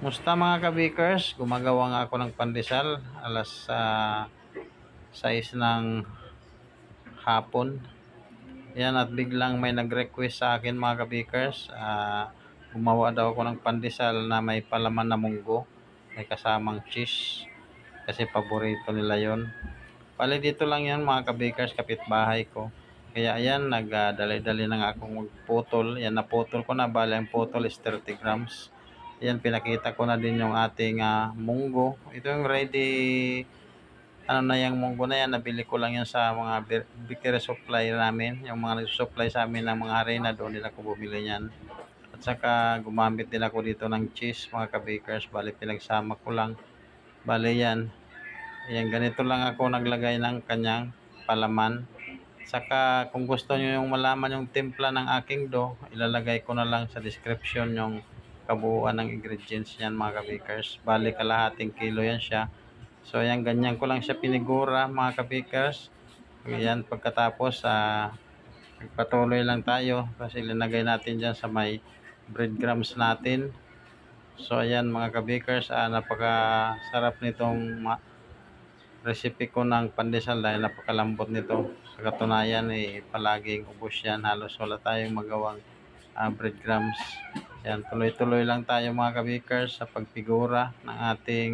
Musta mga kabikers? Gumagawa nga ako ng pandesal alas 6 ng hapon. Yan, at biglang may nag-request sa akin mga kabikers. Gumawa daw ako ng pandesal na may palaman na munggo, may kasamang cheese, kasi paborito nila yon. Pali dito lang yan mga kabikers, kapitbahay ko. Kaya ayan, nagdali-dali na nga akong magputol. Yan, naputol ko na. Bali, ang putol is 30 grams. Yan, pinakita ko na din yung ating munggo. Ito yung ready, ano na yung munggo na yan. Nabili ko lang yan sa mga bakery supply namin. Yung mga nag-supply sa amin ng mga harina, doon din ako bumili yan. At saka gumamit din ako dito ng cheese mga kabakers. Bali, pinagsama ko lang. Bali yan. Ayan, ganito lang ako naglagay ng kanyang palaman. Saka kung gusto nyo yung malaman yung timpla ng aking dough, ilalagay ko na lang sa description yung kabuuan ng ingredients niyan mga kabakers. Bali, kalahating kilo yan siya. So ayan, ganyan ko lang siya pinigura mga kabakers. Ayan, pagkatapos patuloy lang tayo kasi linagay natin dyan sa may breadcrumbs natin. So ayan mga kabakers, napakasarap nitong recipe ko ng pandesal dahil napakalambot nito. Sa katunayan, palaging ubos yan. Halos wala tayong magawang breadcrumbs. Yan, tuloy-tuloy lang tayo mga kabakers sa pagfigura ng ating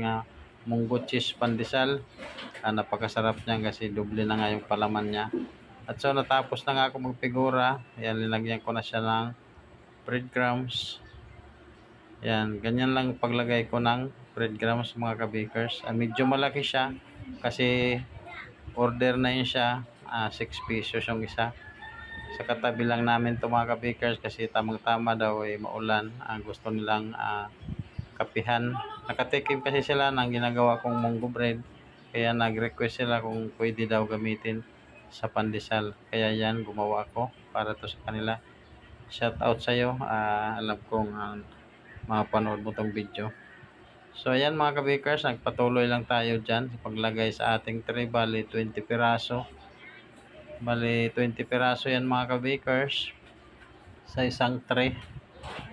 munggo cheese pandesal. Napakasarap niyan kasi doble na nga yung palaman niya. At so natapos na nga ako magfigura. Yan, linagyan ko na siya ng breadcrumbs. Yan, ganyan lang paglagay ko ng breadcrumbs mga kabakers. Medyo malaki siya kasi order na yun siya. 6 pesos yung isa. Sa katabi lang namin ito mga kabakers kasi tamang-tama daw maulan. Gusto nilang kapihan. Nakatikim kasi sila ng ginagawa kong munggo bread. Kaya nag-request sila kung pwede daw gamitin sa pandesal. Kaya yan, gumawa ako para to sa kanila. Shout out sa iyo. Alam kong mapanood mo tong video. So ayan mga kabakers, nagpatuloy lang tayo dyan sa paglagay sa ating tray. Bali 20 piraso. Bali 20 piraso yan mga kabakers sa isang tray.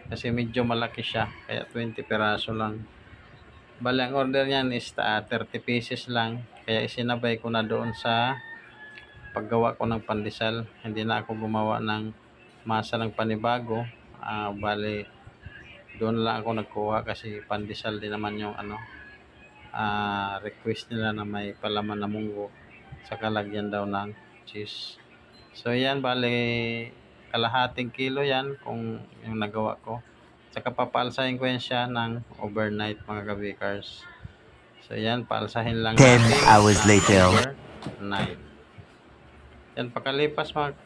Kasi medyo malaki siya. Kaya 20 piraso lang. Bali ang order niyan is 30 pieces lang. Kaya isinabay ko na doon sa paggawa ko ng pandesal. Hindi na ako gumawa ng masa ng panibago. Bali doon lang ako nagkuha kasi pandesal din naman yung request nila na may palaman na munggo saka lagyan daw ng cheese. So yan, bali kalahating kilo yan kung yung nagawa ko. Saka papalsahin ko yan siya ng overnight mga kabakers. So yan, paalsahin lang 10 natin hours later. overnight. Yan, pakalipas mga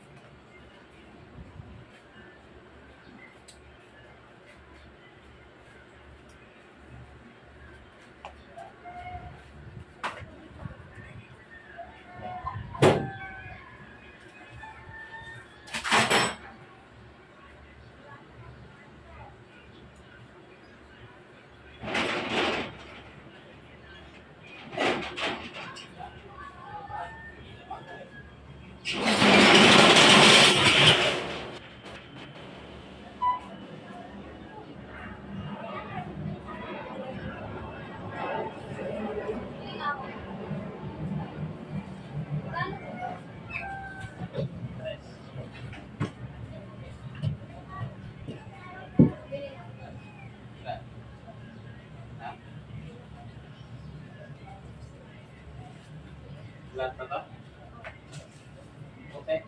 lahat pa to? Okay.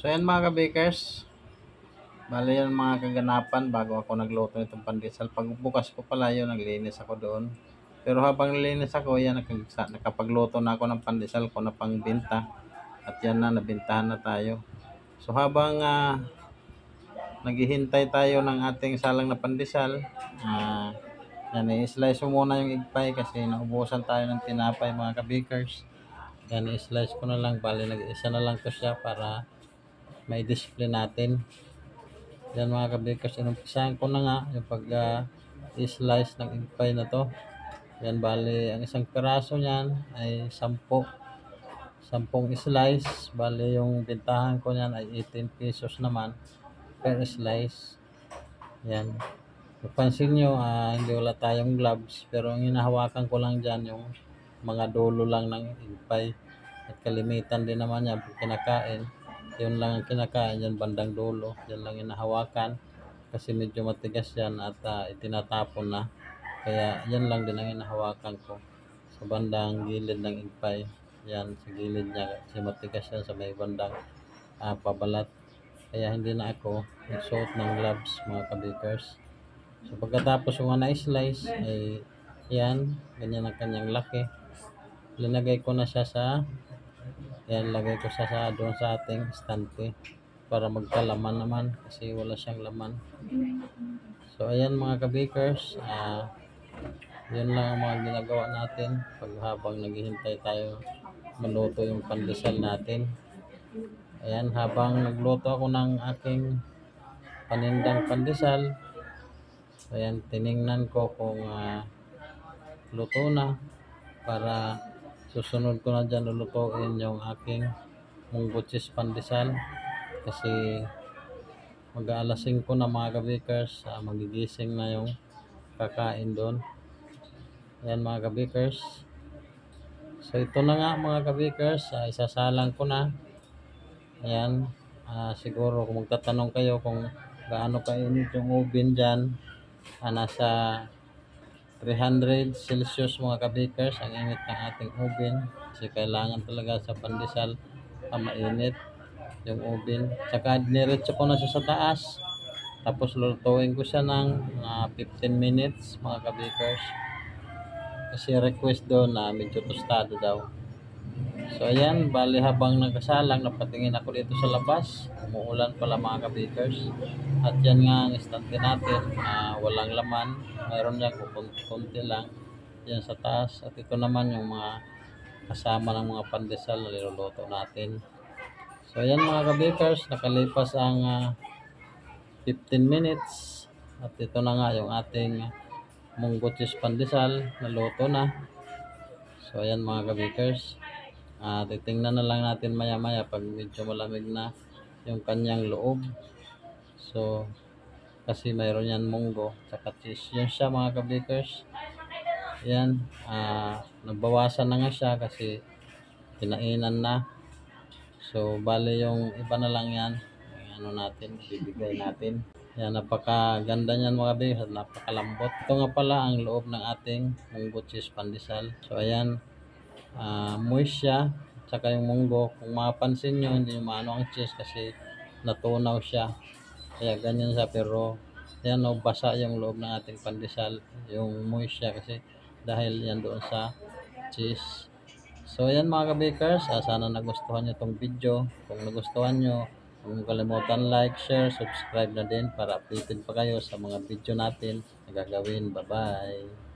So yan mga ka-bakers, bali yan mga kaganapan bago ako nagluto nitong pandesal. Pagbukas ko pala yun, naglinis ako doon. Pero habang nilinis ako, yan nakapagluto na ako ng pandesal ko na pangbenta. At yan na, nabintahan na tayo. So habang naghihintay tayo ng ating salang na pandesal, yan, i-slice mo muna yung egg pie kasi naubusan tayo ng tinapay mga ka-bakers. Yan, i-slice ko na lang, bali nag-isa na lang to siya para may display natin. Yan mga ka-bakers, inumpisahan ko na nga yung pag-slice ng egg pie na to. Yan, bali ang isang piraso niyan ay 10 slice. Bali yung bintahan ko niyan ay 18 pesos naman per slice. Yan, napansin nyo, hindi wala tayong gloves, pero ang hinahawakan ko lang dyan yung mga dulo lang ng egg pie. At kalimitan din naman yan pag kinakain, yun lang ang kinakain, yan bandang dulo, yan lang hinahawakan kasi medyo matigas yan at itinatapon na, kaya yan lang din ang hinahawakan ko sa bandang gilid ng egg pie. Yan sa gilid niya kasi matigas yan sa may bandang pabalat, kaya hindi na ako nagsuot ng gloves mga ka-bakers. So pagkatapos yung na-slice ay yan, ganyan ang kanyang laki. Linagay ko na siya lagay ko siya doon sa ating stante para magkalaman naman kasi wala siyang laman. So ayan mga ka-bakers, yun lang ang mga ginagawa natin habang naghihintay tayo maluto yung pandesal natin. Ayan, habang nagluto ako ng aking panindang pandesal, ayan, tiningnan ko kung luto na, para susunod ko na dyan lulutuin yung aking munggo cheese pandesal kasi mag-aalas 5 na mga ka-bakers, magigising na yung kakain doon. Ayan mga ka-bakers, so ito na nga mga ka-bakers, isasalang ko na. Ayan, siguro kung magtatanong kayo kung gaano kainit yung oven dyan, nasa 300 Celsius mga ka-bakers ang init ng ating oven kasi kailangan talaga sa pandesal mainit yung oven. Tsaka niretso ko na siya sa taas, tapos lulutuin ko siya ng 15 minutes mga ka-bakers kasi request doon na medyo tostado daw. So ayan, bali habang nagkasalang napatingin ako dito sa labas, umuulan pala mga ka-bakers. At yan nga ang istante natin, walang laman, mayroon yan kunti lang yan sa taas. At ito naman yung mga kasama ng mga pandesal na niluluto natin. So ayan mga ka-bakers, nakalipas ang 15 minutes at ito na nga yung ating munggo cheese pandesal na luto na. So ayan mga ka-bakers, titingnan na lang natin maya maya pag medyo malamig na yung kanyang loob. So kasi mayroon yan munggo tsaka cheese, yun siya mga ka-bakers. Yan, nabawasan na nga siya kasi kinainan na. So bali yung iba na lang yan natin, bibigay natin. Yan, napakaganda niyan mga ka-bakers, napakalambot. Ito nga pala ang loob ng ating munggo cheese pandesal. So ayan, moist siya, tsaka yung munggo, kung mapansin nyo hindi nyo maano ang cheese kasi natunaw siya, kaya ganyan siya, pero Yan o, basa yung loob ng ating pandesal. Yung moist siya kasi dahil yan doon sa cheese. So yan mga ka-bakers, sana nagustuhan nyo tong video. Kung nagustuhan nyo, huwag kalimutan like, share, subscribe na din para updated pa kayo sa mga video natin na gagawin. Bye bye!